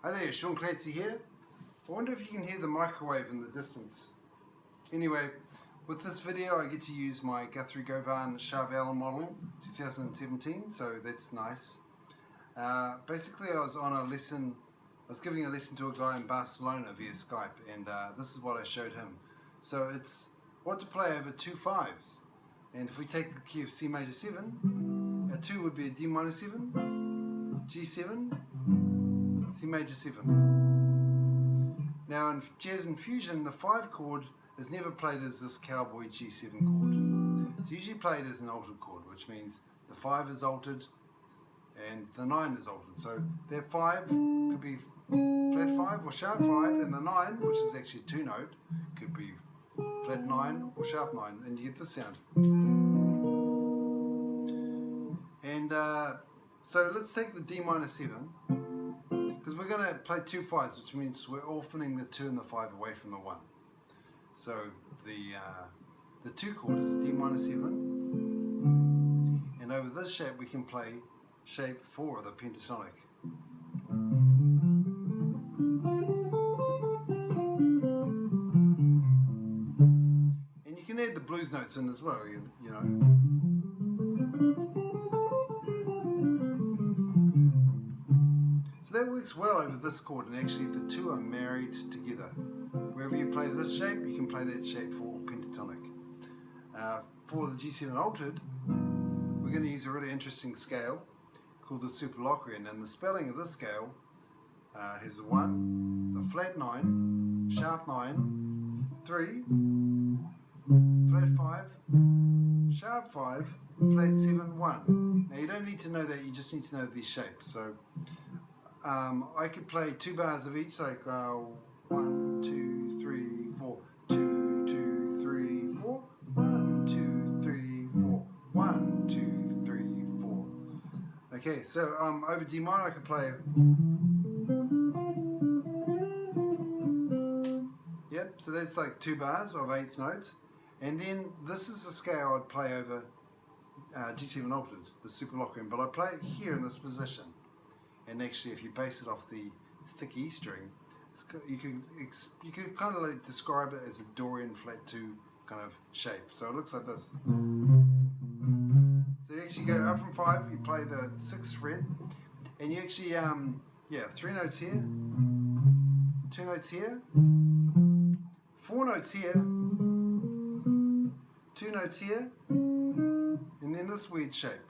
Hi there, Sean Clancy here. I wonder if you can hear the microwave in the distance. Anyway, with this video I get to use my Guthrie Govan Charvel model 2017, so that's nice. Basically I was giving a lesson to a guy in Barcelona via Skype, and this is what I showed him. So it's what to play over two fives. And if we take the key of C major 7, a 2 would be a D minor 7, G7, C major 7. Now in jazz and fusion, the 5 chord is never played as this cowboy G7 chord. It's usually played as an altered chord, which means the 5 is altered and the 9 is altered. So that 5 could be flat 5 or sharp 5, and the 9, which is actually a 2 note, could be flat 9 or sharp 9, and you get this sound. And so let's take the D minor 7, because we're going to play two 5s, which means we're orphaning the 2 and the 5 away from the 1. So the 2 chord is the D minor 7, and over this shape we can play shape 4, the pentatonic. And you can add the blues notes in as well, you know. So that works well over this chord, and actually the 2 are married together. Wherever you play this shape, you can play that shape for pentatonic. For the G7 altered, we're going to use a really interesting scale called the Superlocrian, and the spelling of this scale has the 1, the flat 9, sharp 9, 3, flat 5, sharp 5, flat 7, 1. Now you don't need to know that, you just need to know these shapes. So I could play 2 bars of each, like 1, 2, 3, 4, 2, 2, 3, 4, 1, 2, 3, 4, 1, 2, 3, 4. Okay, so over D minor I could play. Yep, so that's like 2 bars of 8th notes, and then this is the scale I'd play over G7 altered, the Superlocrian, but I play it here in this position. And actually, if you base it off the thick E string, you could kind of like describe it as a Dorian flat 2 kind of shape. So it looks like this. So you actually go up from 5, you play the 6th fret, and you actually 3 notes here, 2 notes here, 4 notes here, 2 notes here, and then this weird shape.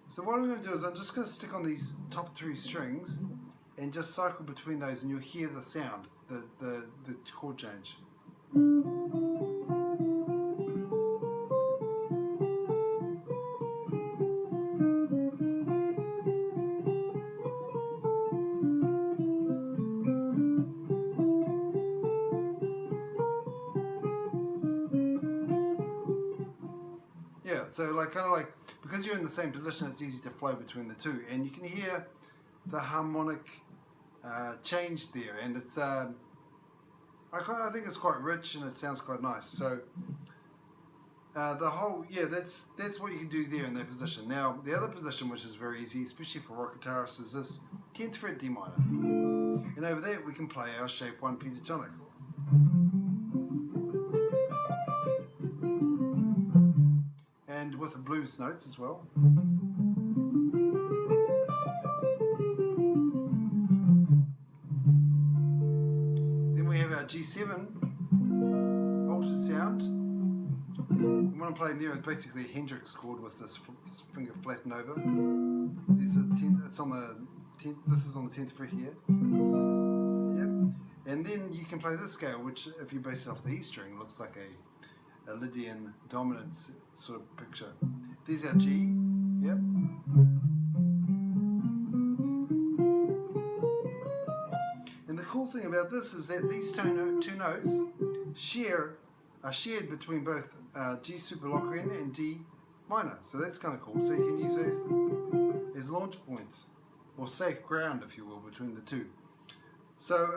So what I'm going to do is I'm just going to stick on these top 3 strings and just cycle between those, and you'll hear the sound, the chord change. Yeah, so because you're in the same position, it's easy to flow between the 2, and you can hear the harmonic change there, and it's I think it's quite rich and it sounds quite nice. So the whole, that's what you can do there in that position. Now the other position, which is very easy, especially for rock guitarists, is this 10th fret D minor, and over there we can play our shape 1 pentatonic. And with the blues notes as well. Then we have our G7 altered sound. And what I'm playing there is basically a Hendrix chord with this finger flattened over. This is on the 10th fret here. Yep. And then you can play this scale, which if you base it off the E string, looks like a Lydian dominance sort of picture. There's our G, yep. And the cool thing about this is that these two notes are shared between both G Superlocrian and D minor. So that's kind of cool. So you can use those as launch points, or safe ground, if you will, between the 2. So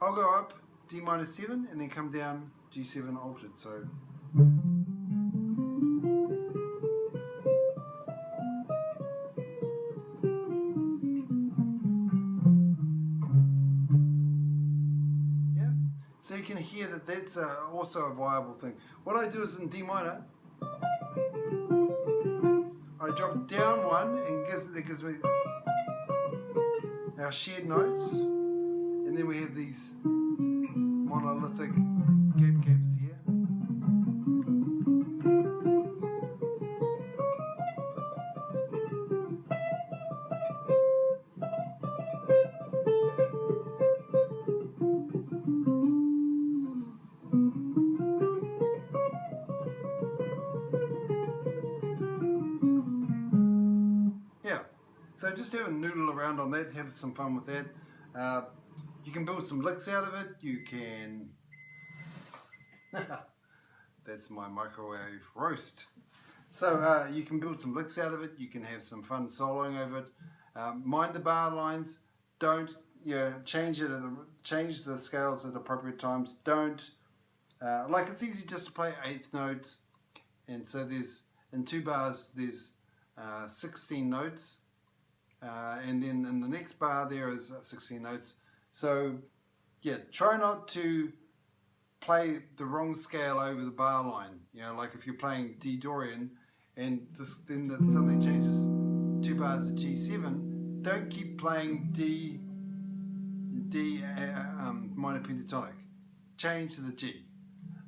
I'll go up D minor 7 and then come down G7 altered. So that's also a viable thing. What I do is in D minor, I drop down one and it gives me our shared notes, and then we have these monolithic gaps here. Yeah, so just have a noodle around on that, have some fun with that. You can build some licks out of it. You can... That's my microwave roast. So you can build some licks out of it. You can have some fun soloing over it. Mind the bar lines. Don't change the scales at appropriate times. Don't like it's easy just to play eighth notes, and so there's in 2 bars there's 16 notes, and then in the next bar there is 16 notes. So yeah, try not to play the wrong scale over the bar line. Like if you're playing D Dorian and then it suddenly changes 2 bars of G7, don't keep playing D minor pentatonic. Change to the G.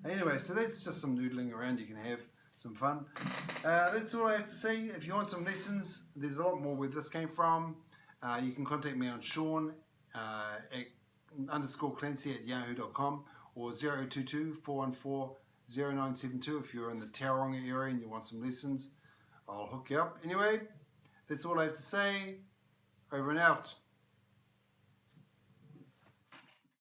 Anyway, so that's just some noodling around. You can have some fun. That's all I have to say. If you want some lessons, there's a lot more where this came from. You can contact me on Sean at _Clancy@yahoo.com or 022-414-0972 if you're in the Tauranga area and you want some lessons. I'll hook you up. Anyway, that's all I have to say. Over and out.